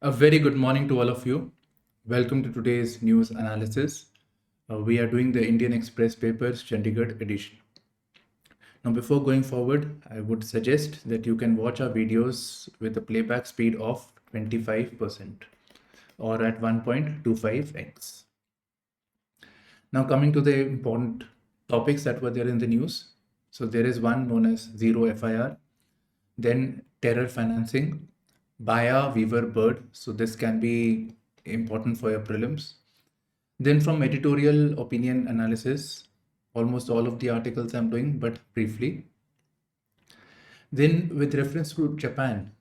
A very good morning to all of you. Welcome to today's news analysis. We are doing the Indian Express papers Chandigarh edition. Now, before going forward, I would suggest that you can watch our videos with a playback speed of 25% or at 1.25x. Now, coming to the important topics that were there in the news. So, there is one known as Zero FIR, then terror financing, Baya Weaver Bird. So, this can be important for your prelims. Then from editorial opinion analysis, almost all of the articles I'm doing, but briefly. Then with reference to Japan,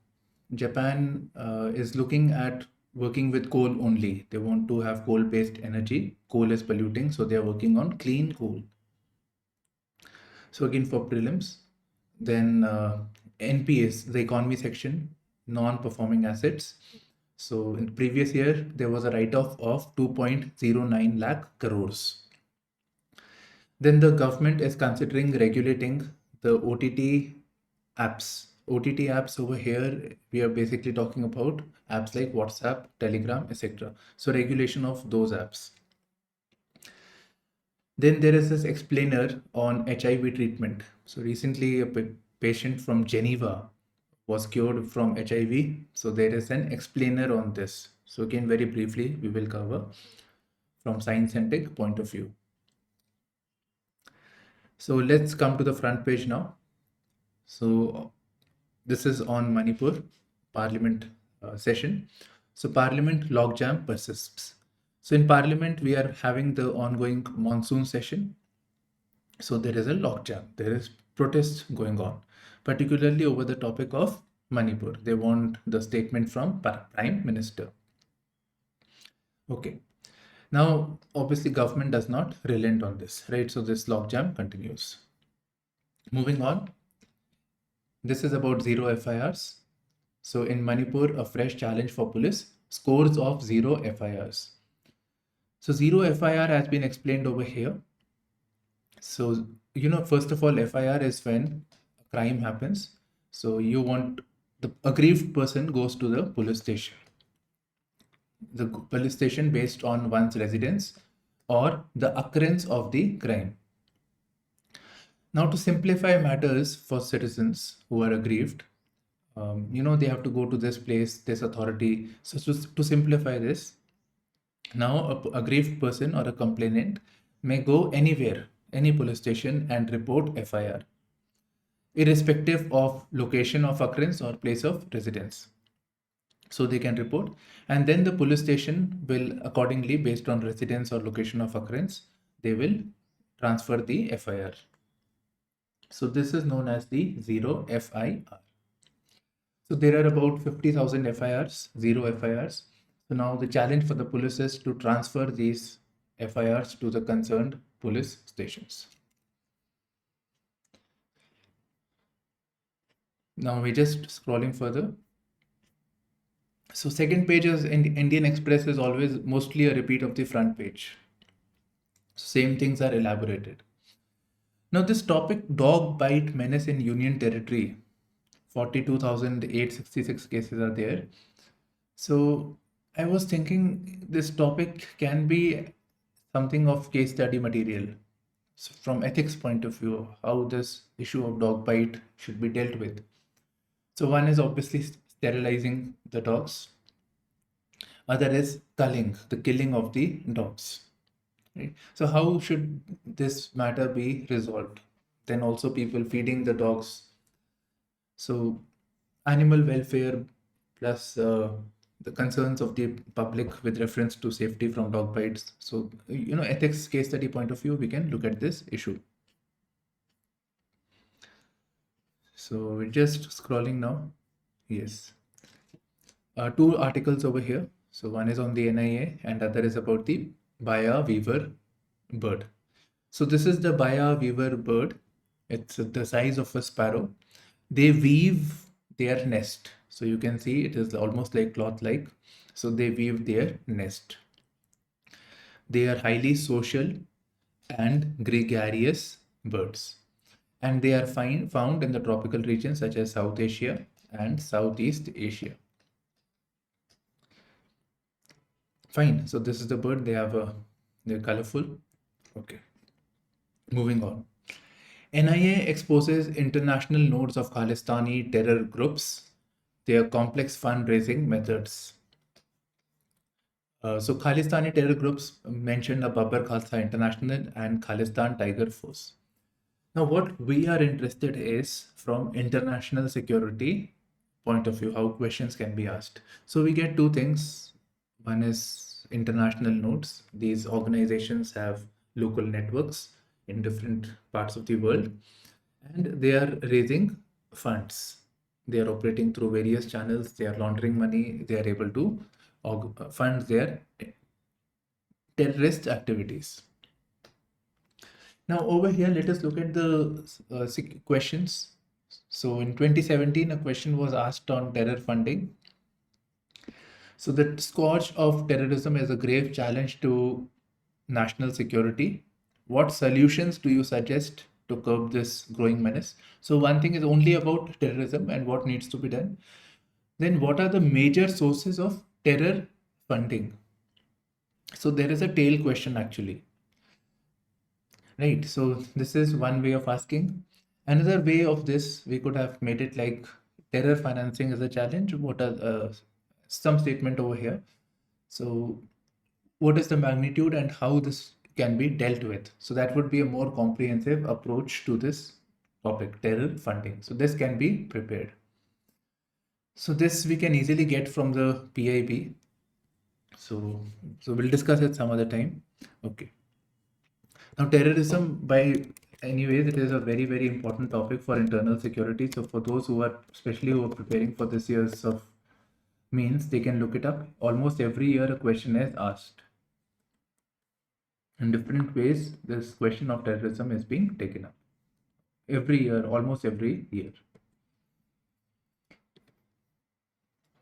Japan is looking at working with coal only. They want to have coal-based energy. Coal is polluting, so they're working on clean coal. So again for prelims, then NPS, the economy section, non-performing assets. So in the previous year, there was a write-off of 2.09 lakh crores. Then the government is considering regulating the OTT apps. OTT apps over here, we are basically talking about apps like WhatsApp, Telegram, etc. So regulation of those apps. Then there is this explainer on HIV treatment. So recently a patient from Geneva was cured from HIV. So there is an explainer on this. So again, very briefly, we will cover from science and tech point of view. So let's come to the front page now. So this is on Manipur Parliament session. So Parliament logjam persists. So in Parliament, we are having the ongoing monsoon session. So there is a logjam. There is protests going on, particularly over the topic of Manipur. They want the statement from Prime Minister. Okay. Now, obviously, government does not relent on this, right? So this logjam continues. Moving on. This is about zero FIRs. So in Manipur, a fresh challenge for police, scores of zero FIRs. So zero FIR has been explained over here. So, first of all, FIR is when a crime happens. So you want the aggrieved person goes to the police station. The police station based on one's residence or the occurrence of the crime. Now, to simplify matters for citizens who are aggrieved, they have to go to this place, this authority. So to simplify this, now a aggrieved person or a complainant may go anywhere, any police station and report FIR, irrespective of location of occurrence or place of residence. So they can report, and then the police station will accordingly, based on residence or location of occurrence, they will transfer the FIR. So this is known as the zero FIR. So there are about 50,000 FIRs, zero FIRs. So now the challenge for the police is to transfer these FIRs to the concerned police stations. Now we're just scrolling further. So second page is in Indian Express is always mostly a repeat of the front page. Same things are elaborated. Now this topic, dog bite menace in Union Territory, 42,866 cases are there. So I was thinking this topic can be something of case study material. So from ethics point of view, how this issue of dog bite should be dealt with. So one is obviously sterilizing the dogs. Other is culling, the killing of the dogs. Right? So how should this matter be resolved? Then also people feeding the dogs. So animal welfare plus the concerns of the public with reference to safety from dog bites. So, ethics case study point of view, we can look at this issue. So we're just scrolling now. Yes. Two articles over here. So one is on the NIA and other is about the Baya Weaver bird. So this is the Baya Weaver bird. It's the size of a sparrow. They weave their nest. So you can see it is almost like cloth-like. So they weave their nest. They are highly social and gregarious birds. And they are found in the tropical regions such as South Asia and Southeast Asia. Fine. So this is the bird. They're colorful. Okay. Moving on. NIA exposes international nodes of Khalistani terror groups, their complex fundraising methods. So Khalistani terror groups mentioned are Babbar Khalsa International and Khalistan Tiger Force. Now, what we are interested is from international security point of view, how questions can be asked. So we get two things. One is international nodes. These organizations have local networks in different parts of the world, and they are raising funds. They are operating through various channels. They are laundering money. They are able to fund their terrorist activities. Now over here, let us look at the questions. So in 2017, a question was asked on terror funding. So the scourge of terrorism is a grave challenge to national security. What solutions do you suggest to curb this growing menace? So one thing is only about terrorism and what needs to be done. Then what are the major sources of terror funding? So there is a tail question actually. Right, so this is one way of asking. Another way of this, we could have made it like terror financing is a challenge. What are some statement over here? So, what is the magnitude and how this can be dealt with? So that would be a more comprehensive approach to this topic, terror funding. So this can be prepared. So this we can easily get from the PIB. So we'll discuss it some other time. Okay. Now, terrorism, by anyways, it is a very, very important topic for internal security. So, for those who are, especially who are preparing for this year's of means, they can look it up. Almost every year, a question is asked. In different ways, this question of terrorism is being taken up. Every year, almost every year.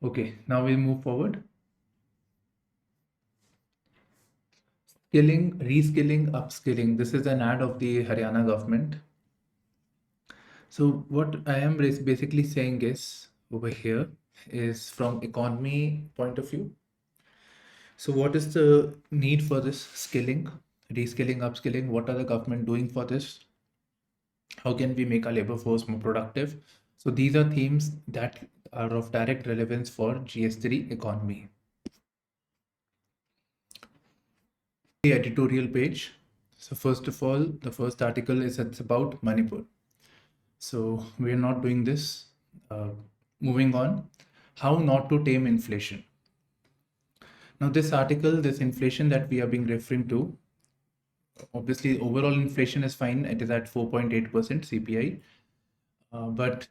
Okay, now we move forward. Skilling, reskilling, upskilling. This is an ad of the Haryana government. So what I am basically saying is over here is from economy point of view. So what is the need for this skilling, reskilling, upskilling? What are the government doing for this? How can we make our labor force more productive? So these are themes that are of direct relevance for GS3 economy. The editorial page. So first of all, the first article is it's about Manipur. So we are not doing this. Moving on, how not to tame inflation. Now this article, this inflation that we are being referring to, obviously overall inflation is fine. It is at 4.8% CPI. But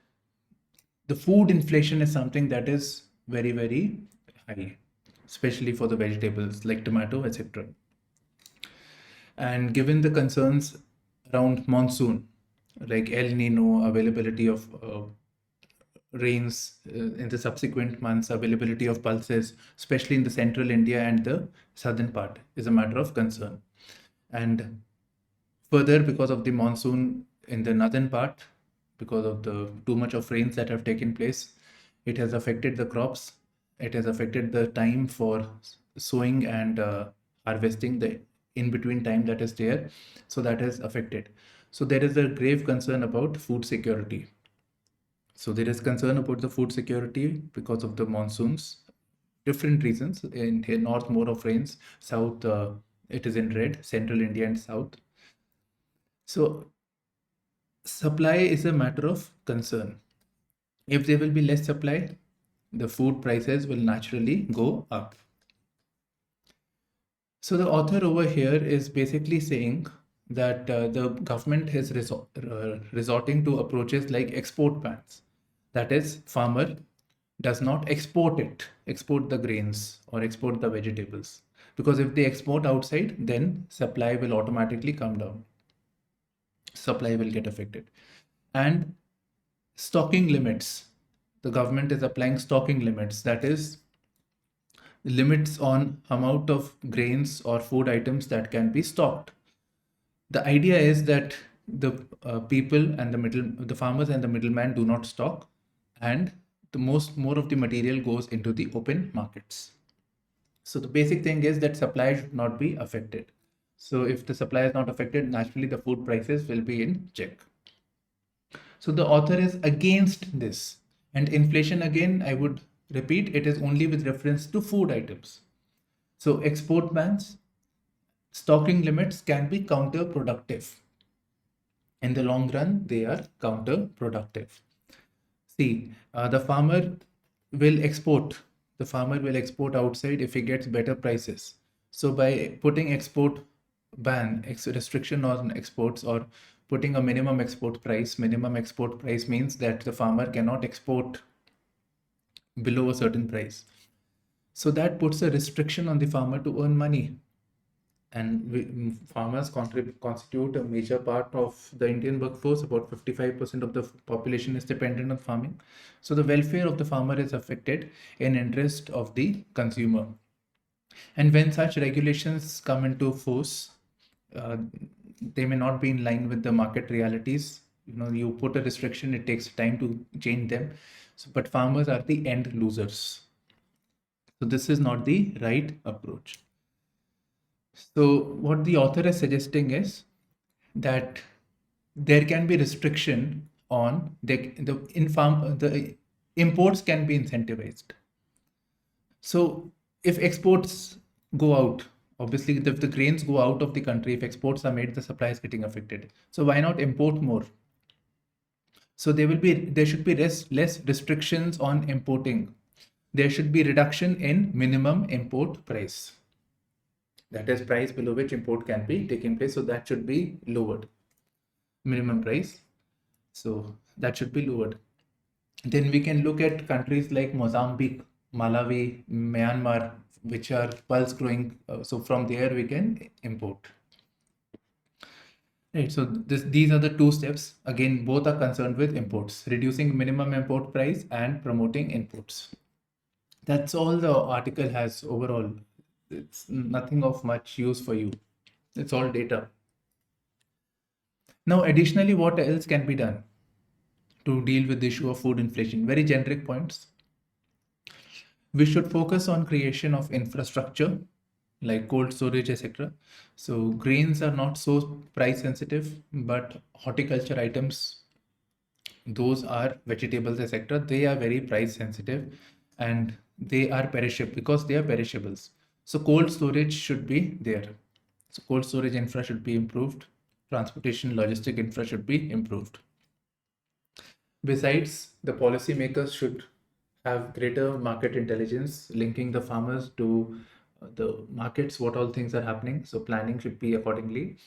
the food inflation is something that is very, very high, especially for the vegetables like tomato, etc. And given the concerns around monsoon, like El Nino, availability of rains in the subsequent months, availability of pulses, especially in the central India and the southern part, is a matter of concern. And further, because of the monsoon in the northern part, because of the too much of rains that have taken place, it has affected the crops. It has affected the time for sowing and harvesting, the in between time that is there. So that has affected. So there is a grave concern about food security. So there is concern about the food security because of the monsoons, different reasons. In here, north more of rains, south it is in red, central India and south. So supply is a matter of concern. If there will be less supply, the food prices will naturally go up. So the author over here is basically saying that the government is resorting to approaches like export bans. That is, farmer does not export the grains or export the vegetables. Because if they export outside, then supply will automatically come down. Supply will get affected. And stocking limits. The government is applying stocking limits. That is, limits on amount of grains or food items that can be stocked. The idea is that the people and the farmers and the middleman do not stock, and more of the material goes into the open markets. So the basic thing is that supply should not be affected. So if the supply is not affected, naturally the food prices will be in check. So the author is against this. And inflation, again, I would repeat, it is only with reference to food items. So export bans, stocking limits can be counterproductive. In the long run, they are counterproductive. See, the farmer will export. The farmer will export outside if he gets better prices. So by putting export ban, restriction on exports, or putting a minimum export price means that the farmer cannot export below a certain price. So that puts a restriction on the farmer to earn money. And farmers constitute a major part of the Indian workforce. About 55% of the population is dependent on farming. So the welfare of the farmer is affected in interest of the consumer. And when such regulations come into force, uh, they may not be in line with the market realities. You put a restriction, it takes time to change them. So, but farmers are the end losers. So this is not the right approach. So what the author is suggesting is that there can be restriction on the imports can be incentivized. So if exports go out, obviously if the grains go out of the country, if exports are made, the supply is getting affected. So why not import more? So there should be less restrictions on importing. There should be reduction in minimum import price. That is price below which import can be taking place. So that should be lowered. Minimum price. So that should be lowered. Then we can look at countries like Mozambique, Malawi, Myanmar, which are pulse growing. So from there we can import. Right. So these are the two steps. Again, both are concerned with imports, reducing minimum import price and promoting imports. That's all the article has overall. It's nothing of much use for you. It's all data. Now, additionally, what else can be done to deal with the issue of food inflation? Very generic points. We should focus on creation of infrastructure like cold storage, etc. So grains are not so price sensitive, but horticulture items, those are vegetables, etc. They are very price sensitive and they are perishable because they are perishables. So cold storage should be there. So cold storage infra should be improved. Transportation logistic infra should be improved. Besides, the policymakers should have greater market intelligence, linking the farmers to the markets, what all things are happening. So planning should be accordingly.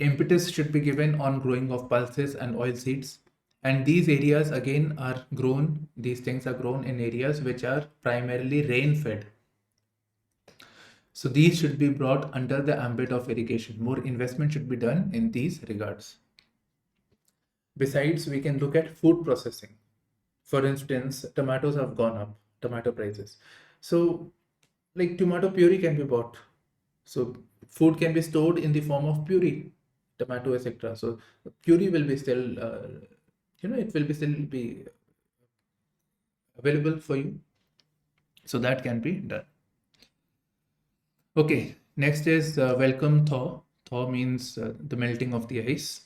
Impetus should be given on growing of pulses and oil seeds. And these areas again are grown, these things are grown in areas which are primarily rain fed. So these should be brought under the ambit of irrigation. More investment should be done in these regards. Besides, we can look at food processing. For instance, tomatoes have gone up, tomato prices. So like tomato puree can be bought. So food can be stored in the form of puree, tomato, etc. So puree will be still, it will be still be available for you. So that can be done. Okay, next is welcome thaw. Thaw means the melting of the ice.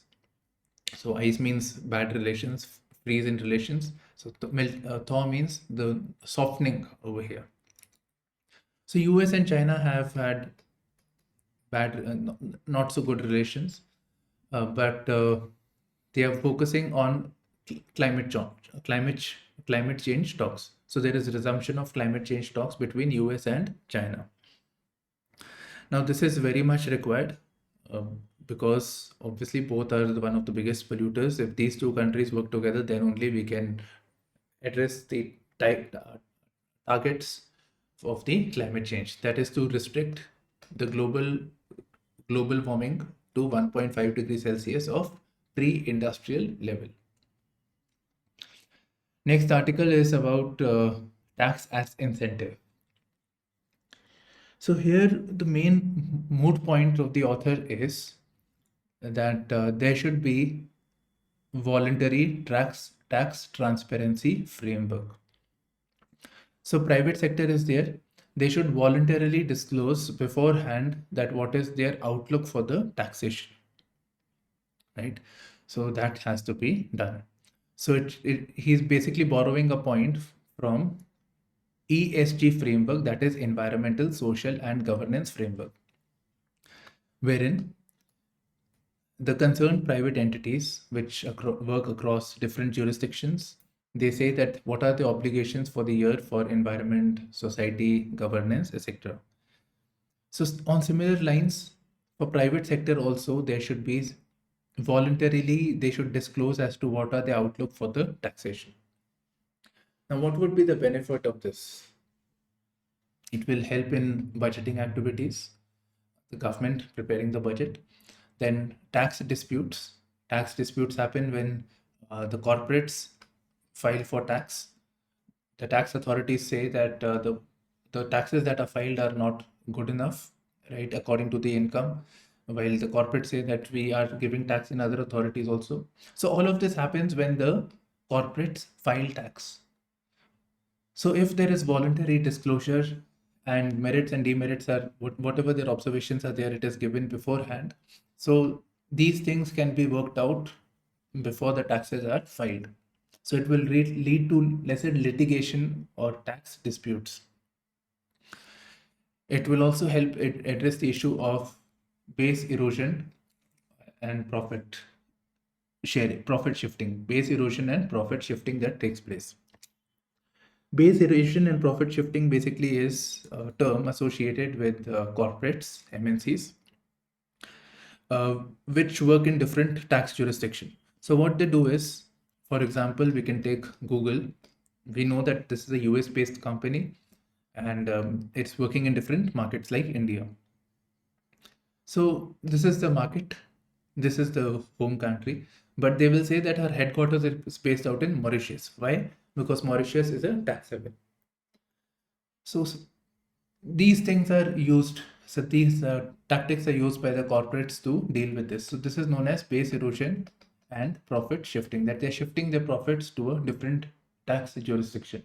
So ice means bad relations, freeze in relations. So thaw means the softening over here. So US and China have had bad, not so good relations, but they are focusing on climate change, climate change talks. So there is a resumption of climate change talks between US and China. Now this is very much required because obviously both are one of the biggest polluters. If these two countries work together, then only we can address the targets of the climate change. That is to restrict the global warming to 1.5 degrees Celsius of pre-industrial level. Next article is about tax as incentive. So here the main moot point of the author is that there should be voluntary tax transparency framework. So private sector is there. they should voluntarily disclose beforehand that what is their outlook for the taxation, right? So that has to be done. So he's basically borrowing a point from ESG framework, that is environmental, social, and governance framework, wherein the concerned private entities which work across different jurisdictions, they say that what are the obligations for the year for environment, society, governance, etc. So on similar lines, for private sector also, there should be voluntarily, they should disclose as to what are the outlook for the taxation. Now, what would be the benefit of this? It will help in budgeting activities, the government preparing the budget. Then tax disputes. Tax disputes happen when the corporates file for tax. The tax authorities say that the taxes that are filed are not good enough, right, according to the income, while the corporates say that we are giving tax in other authorities also. So all of this happens when the corporates file tax. So if there is voluntary disclosure and merits and demerits are whatever their observations are there, it is given beforehand. So these things can be worked out before the taxes are filed. So it will lead to lesser litigation or tax disputes. It will also help address the issue of base erosion and profit sharing, profit shifting, base erosion and profit shifting that takes place. Base erosion and profit shifting basically is a term associated with corporates, MNCs, which work in different tax jurisdiction. So what they do is, for example, we can take Google. We know that this is a US-based company and it's working in different markets like India. So this is the market, this is the home country, but they will say that our headquarters is based out in Mauritius. Why? Because Mauritius is a tax haven. So these things are used. So these tactics are used by the corporates to deal with this. So this is known as base erosion and profit shifting, that they're shifting their profits to a different tax jurisdiction.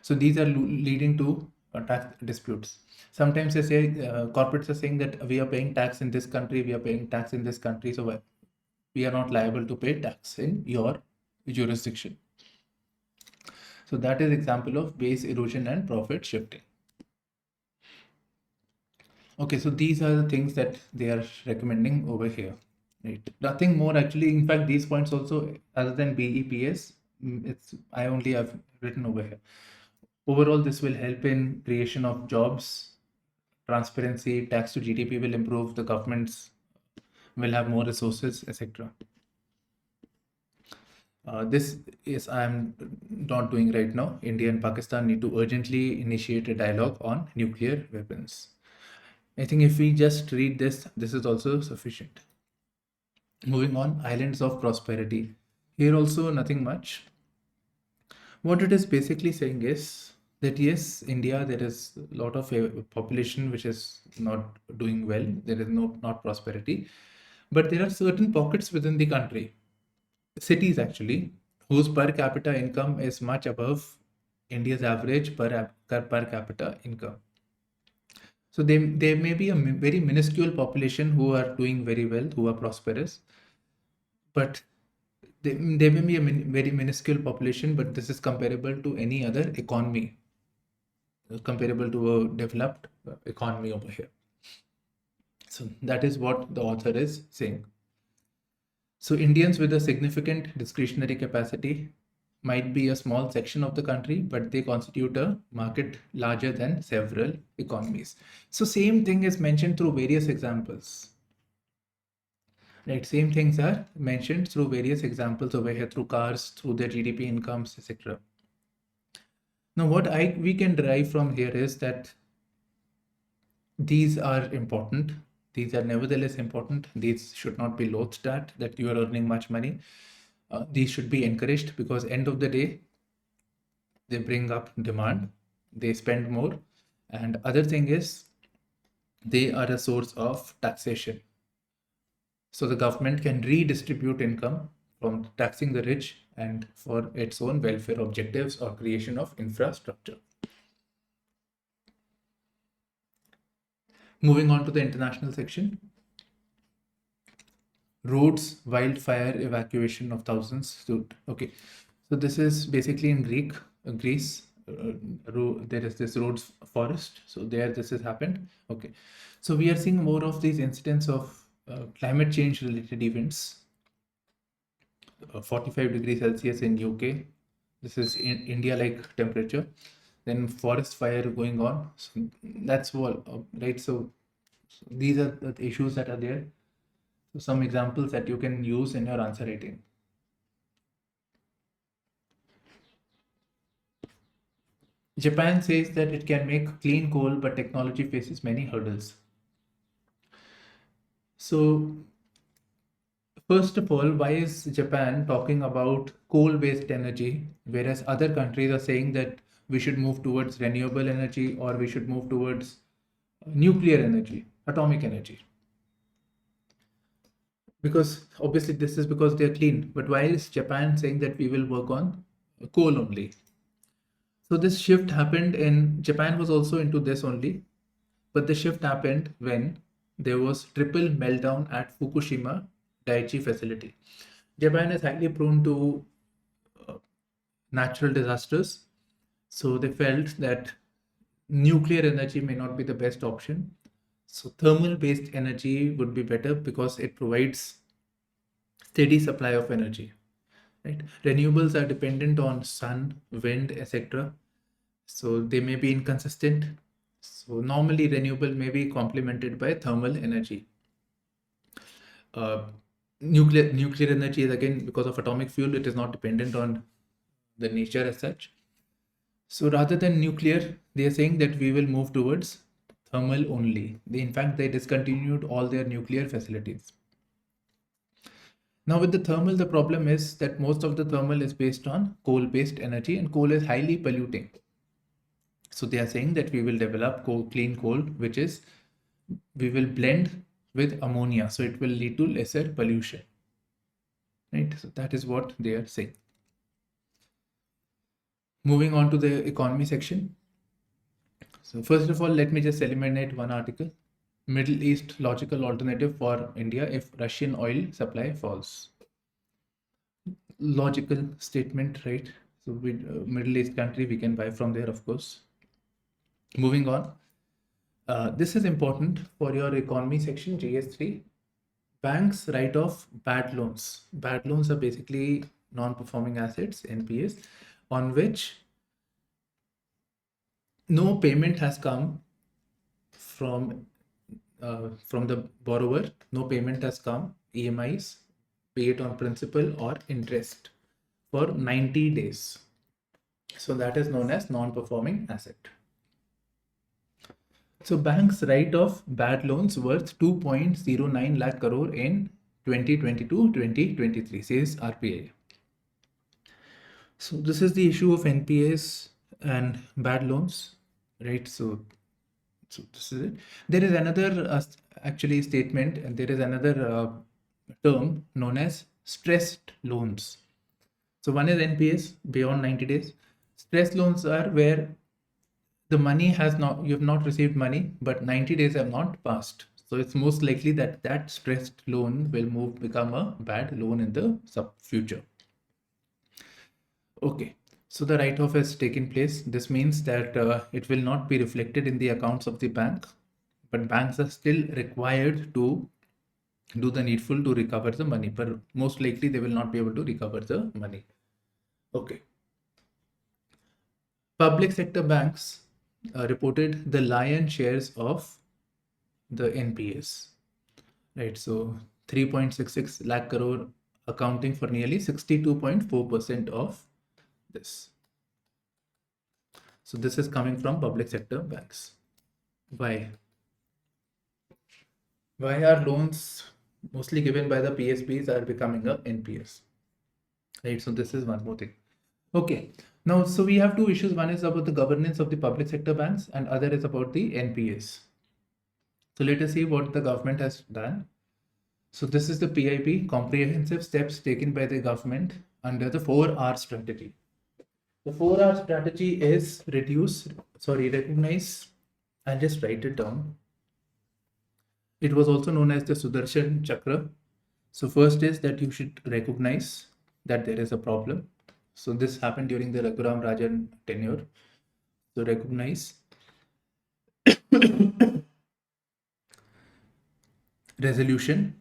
So these are leading to tax disputes. Sometimes they say, corporates are saying that we are paying tax in this country, we are paying tax in this country, so we are not liable to pay tax in your jurisdiction. So that is example of base erosion and profit shifting. Okay, so these are the things that they are recommending over here. Right. Nothing more actually. In fact, these points also, other than BEPS, I only have written over here. Overall, this will help in creation of jobs, transparency, tax to GDP will improve, the governments will have more resources, etc. This is I'm not doing right now. India and Pakistan need to urgently initiate a dialogue on nuclear weapons. I think if we just read this, this is also sufficient. Moving on, islands of prosperity. Here also nothing much. What it is basically saying is that yes, India, there is a lot of population which is not doing well. There is not prosperity, but there are certain pockets within the country, cities actually, whose per capita income is much above India's average per capita income. So there may be a very minuscule population who are doing very well, who are prosperous, but there may be a very minuscule population, but this is comparable to any other economy, comparable to a developed economy over here. So that is what the author is saying. So Indians with a significant discretionary capacity might be a small section of the country, but they constitute a market larger than several economies. So same thing is mentioned through various examples. Right, same things are mentioned through various examples over here, through cars, through their GDP incomes, etc. Now, what we can derive from here is that these are important. These are nevertheless important. These should not be loathed at, that you are earning much money. These should be encouraged because end of the day, they bring up demand, they spend more. And other thing is, they are a source of taxation. So the government can redistribute income from taxing the rich and for its own welfare objectives or creation of infrastructure. Moving on to the international section. Roads, wildfire evacuation of thousands. So, okay, so this is basically in Greece. There is this roads forest. So there, this has happened. Okay, so we are seeing more of these incidents of climate change related events. 45 degrees Celsius in UK. This is in India like temperature. Then forest fire going on. So that's all, right? So these are the issues that are there. So some examples that you can use in your answer writing. Japan says that it can make clean coal, but technology faces many hurdles. So first of all, why is Japan talking about coal-based energy, whereas other countries are saying that we should move towards renewable energy or we should move towards nuclear energy, atomic energy? Because obviously this is because they're clean. But why is Japan saying that we will work on coal only? So this shift happened in Japan was also into this only, but the shift happened when there was triple meltdown at Fukushima Daiichi facility. Japan is highly prone to natural disasters, so they felt that nuclear energy may not be the best option. So thermal based energy would be better because it provides steady supply of energy, right? Renewables are dependent on sun, wind, etc. So they may be inconsistent. So normally renewable may be complemented by thermal energy. Uh, nuclear energy is again because of atomic fuel, it is not dependent on the nature as such. So rather than nuclear, they are saying that we will move towards thermal only. In fact, they discontinued all their nuclear facilities. Now with the thermal, the problem is that most of the thermal is based on coal-based energy, and coal is highly polluting. So they are saying that we will develop clean coal, which is we will blend with ammonia, so it will lead to lesser pollution, right? So that is what they are saying. Moving on to the economy section. So first of all, let me just eliminate one article. Middle East logical alternative for India if Russian oil supply falls. Logical statement, right? So with Middle East country, we can buy from there, of course. Moving on. This is important for your economy section, GS3. Banks write off bad loans. Bad loans are basically non-performing assets, NPAs, on which no payment has come from the borrower. No payment has come, EMIs, be it on principal or interest, for 90 days. So that is known as non-performing asset. So banks write off bad loans worth 2.09 lakh crore in 2022-2023, says RBI. So this is the issue of NPAs and bad loans, right? So this is it. There is another actually statement, and there is another term known as stressed loans. So one is NPAs beyond 90 days. Stress loans are where the money has not, you have not received money, but 90 days have not passed. So it's most likely that that stressed loan will become a bad loan in the future. Okay, so the write-off has taken place. This means that it will not be reflected in the accounts of the bank, but banks are still required to do the needful to recover the money, but most likely they will not be able to recover the money. Okay. Public sector banks reported the lion shares of the NPAs, right? So 3.66 lakh crore, accounting for nearly 62.4% of this. So this is coming from public sector banks. Why? Why are loans mostly given by the PSBs are becoming a NPS? Right, so this is one more thing. Okay, now so we have two issues. One is about the governance of the public sector banks, and other is about the NPS. So let us see what the government has done. So this is the PIP, comprehensive steps taken by the government under the 4R strategy. The 4R strategy is recognize, I'll just write it down. It was also known as the Sudarshan Chakra. So first is that you should recognize that there is a problem. So this happened during the Raghuram Rajan tenure. So recognize, resolution,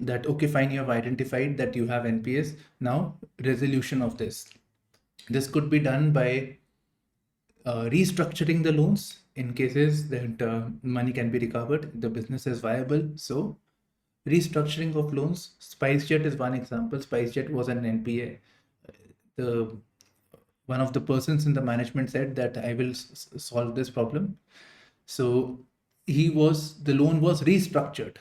that okay, fine, you have identified that you have NPS. Now resolution of this. This could be done by restructuring the loans in cases that money can be recovered, the business is viable. So restructuring of loans, SpiceJet is one example. SpiceJet was an NPA. The one of the persons in the management said that I will solve this problem. So the loan was restructured,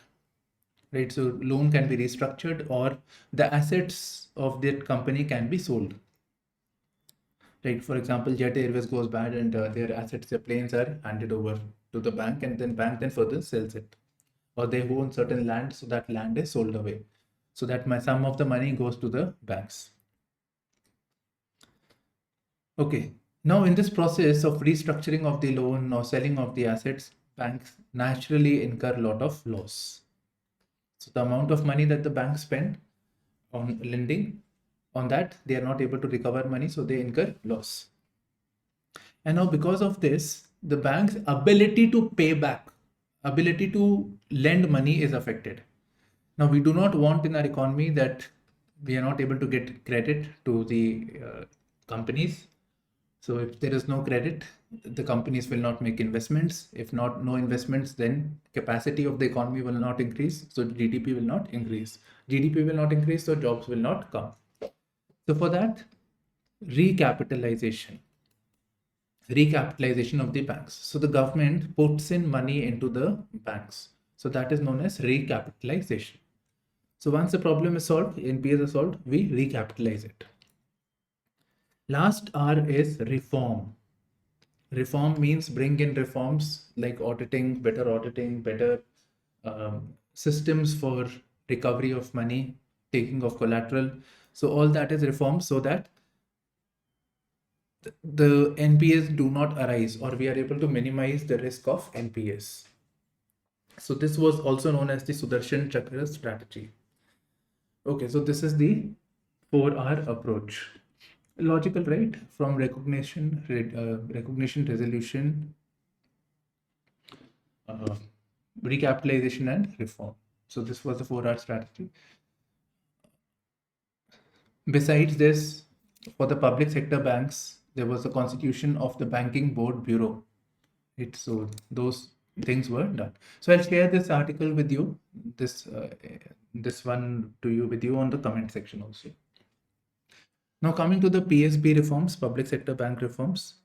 right? So loan can be restructured, or the assets of that company can be sold. Right, for example, Jet Airways goes bad and their assets, their planes are handed over to the bank, and then bank then further sells it. Or they own certain land, so that land is sold away. So that some of the money goes to the banks. Okay, now in this process of restructuring of the loan or selling of the assets, banks naturally incur a lot of loss. So the amount of money that the banks spend on lending, on that they are not able to recover money, so they incur loss. And now because of this, the bank's ability to pay back, ability to lend money is affected. Now we do not want in our economy that we are not able to get credit to the companies. So if there is no credit, the companies will not make investments. If not, no investments, then capacity of the economy will not increase. So GDP will not increase. GDP will not increase, so jobs will not come. So for that, recapitalization of the banks. So the government puts in money into the banks. So that is known as recapitalization. So once the problem is solved, NPAs are solved, we recapitalize it. Last R is reform. Reform means bring in reforms like auditing, better systems for recovery of money, taking of collateral. So all that is reform, so that the NPAs do not arise, or we are able to minimize the risk of NPAs. So this was also known as the Sudarshan Chakra strategy. Okay, so this is the 4R approach. Logical, right? From recognition, resolution, recapitalization, and reform. So this was the 4R strategy. Besides this, for the public sector banks, there was a constitution of the Banking Board Bureau. So those things were done. So I'll share this article with you, this one to you with you on the comment section also. Now coming to the PSB reforms, public sector bank reforms.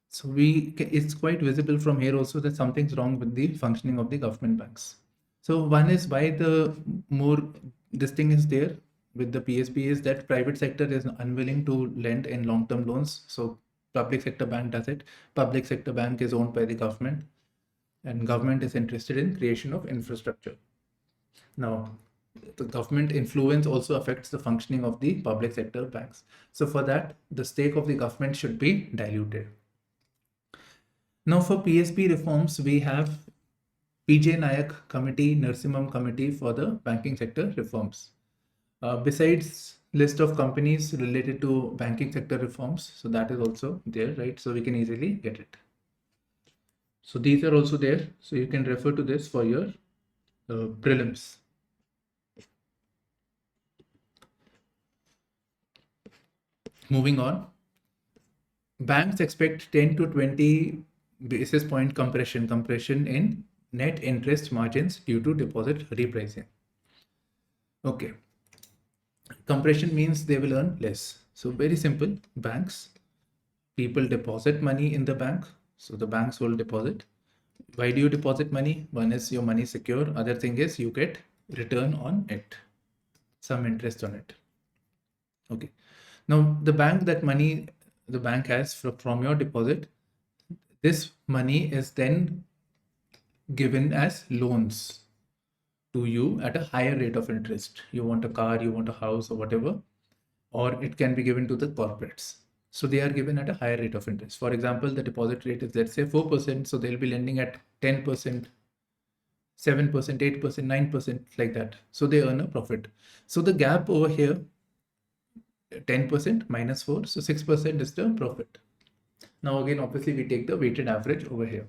So it's quite visible from here also that something's wrong with the functioning of the government banks. So one is why this thing is there with the PSB is that private sector is unwilling to lend in long-term loans. So public sector bank does it. Public sector bank is owned by the government, and government is interested in creation of infrastructure. Now, the government influence also affects the functioning of the public sector banks. So for that, the stake of the government should be diluted. Now for PSB reforms, we have PJ Nayak Committee, Narsimham Committee for the banking sector reforms. Besides list of companies related to banking sector reforms, so that is also there, right? So we can easily get it. So these are also there. So you can refer to this for your prelims. Moving on, banks expect 10 to 20 basis point compression in net interest margins due to deposit repricing. Okay. Compression means they will earn less. So very simple, people deposit money in the bank. So the banks will deposit. Why do you deposit money? One is your money secure. Other thing is you get return on it, some interest on it. Okay. Now the bank has from your deposit, this money is then given as loans to you at a higher rate of interest. You want a car, you want a house, or whatever, or it can be given to the corporates. So they are given at a higher rate of interest. For example, the deposit rate is, let's say, 4%. So they'll be lending at 10%. 7%, 8%, 9%, like that. So they earn a profit. So the gap over here, 10% minus 4, so 6% is the profit. Now again, obviously we take the weighted average over here.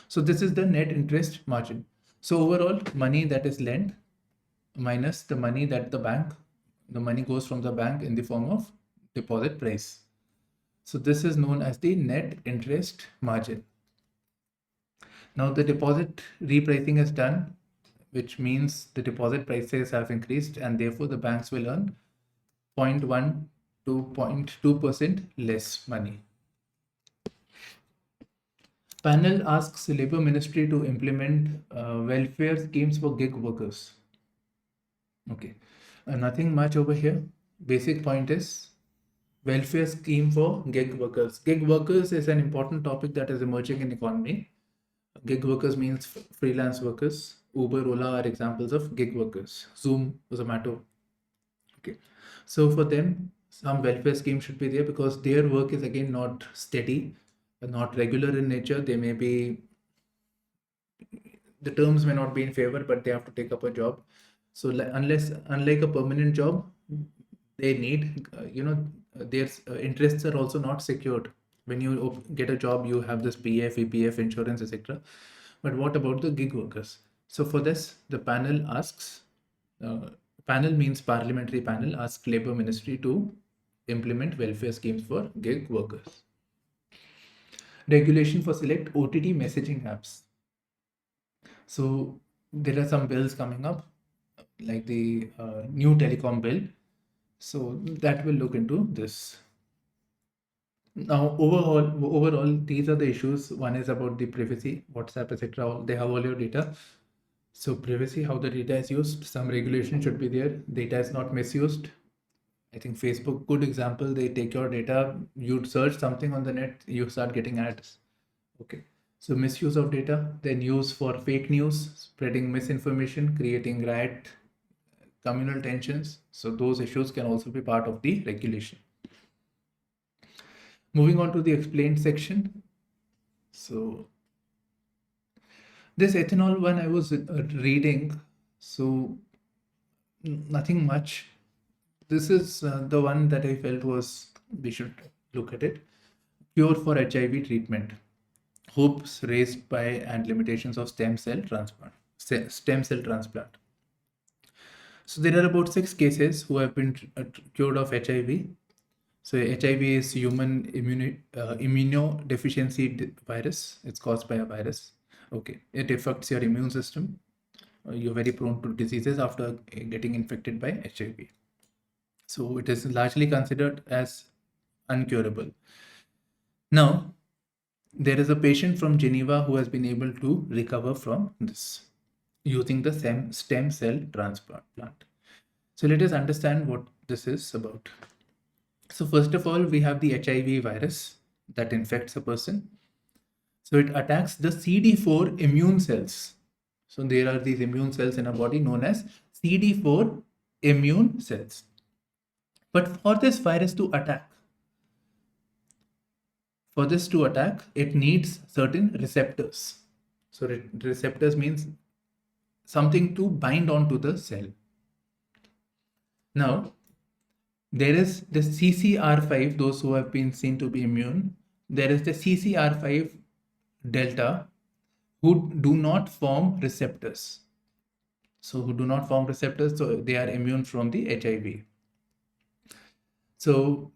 So this is the net interest margin. So overall, money that is lent minus the money that the money goes from the bank in the form of deposit price. So this is known as the net interest margin. Now the deposit repricing is done, which means the deposit prices have increased and therefore the banks will earn 0.1 to 0.2% less money. Panel asks Labour Ministry to implement welfare schemes for gig workers. Okay, nothing much over here. Basic point is welfare scheme for gig workers. Gig workers is an important topic that is emerging in economy. Gig workers means freelance workers. Uber, Ola are examples of gig workers. Zoom, Zomato. Okay, so for them, some welfare scheme should be there because their work is again not steady, not regular in nature. They may be, the terms may not be in favor, but they have to take up a job. So unlike a permanent job, they need, their interests are also not secured. When you get a job, you have this PF, EPF, insurance, etc. But what about the gig workers? So for this, the panel asks, panel means parliamentary panel, asks Labour Ministry to implement welfare schemes for gig workers. Regulation for select OTT messaging apps. So there are some bills coming up, like the new telecom bill. So that will look into this. Now, overall, these are the issues. One is about the privacy, WhatsApp, etc. They have all your data. So privacy, how the data is used, some regulation should be there. Data is not misused. I think Facebook, good example. They take your data, you search something on the net, you start getting ads. Okay. So misuse of data, then use for fake news, spreading misinformation, creating riot, communal tensions. So those issues can also be part of the regulation. Moving on to the explained section. So this ethanol one I was reading, so nothing much. This is the one that I felt was we should look at it. Cure for HIV treatment. Hopes raised by and limitations of stem cell transplant. So there are about 6 cases who have been cured of HIV. So HIV is human immunodeficiency virus. It's caused by a virus. Okay, it affects your immune system. You're very prone to diseases after getting infected by HIV. So it is largely considered as uncurable. Now, there is a patient from Geneva who has been able to recover from this using the stem cell transplant. So let us understand what this is about. So first of all, we have the HIV virus that infects a person. So it attacks the CD4 immune cells. So there are these immune cells in our body known as CD4 immune cells. But for this virus to attack, it needs certain receptors. So receptors means something to bind onto the cell. Now, there is the CCR5, those who have been seen to be immune. There is the CCR5 delta who do not form receptors. So who do not form receptors, so they are immune from the HIV. So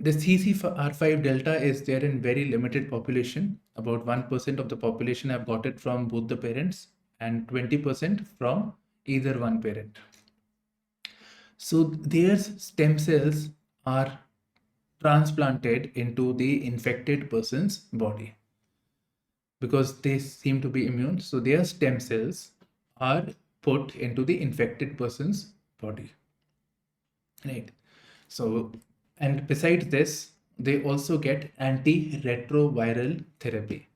the CCR5 delta is there in very limited population. About 1% of the population have got it from both the parents and 20% from either one parent. So their stem cells are transplanted into the infected person's body because they seem to be immune. So their stem cells are put into the infected person's body. Right. So, and besides this, they also get antiretroviral therapy.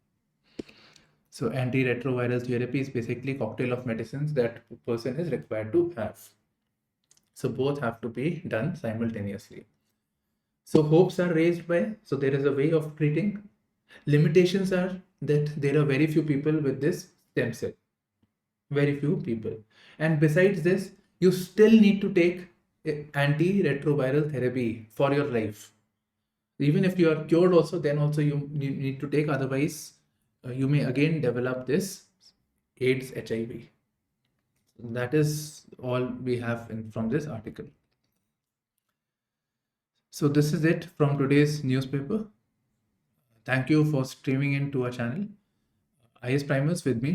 So antiretroviral therapy is basically a cocktail of medicines that a person is required to have. So both have to be done simultaneously. So hopes are raised by, so there is a way of treating. Limitations are that there are very few people with this stem cell. Very few people. And besides this, you still need to take antiretroviral therapy for your life. Even if you are cured also, then also you need to take, otherwise you may again develop this AIDS, HIV. That is all we have from this article. So this is it from today's newspaper. Thank you for streaming into our channel. IASPrimers with me,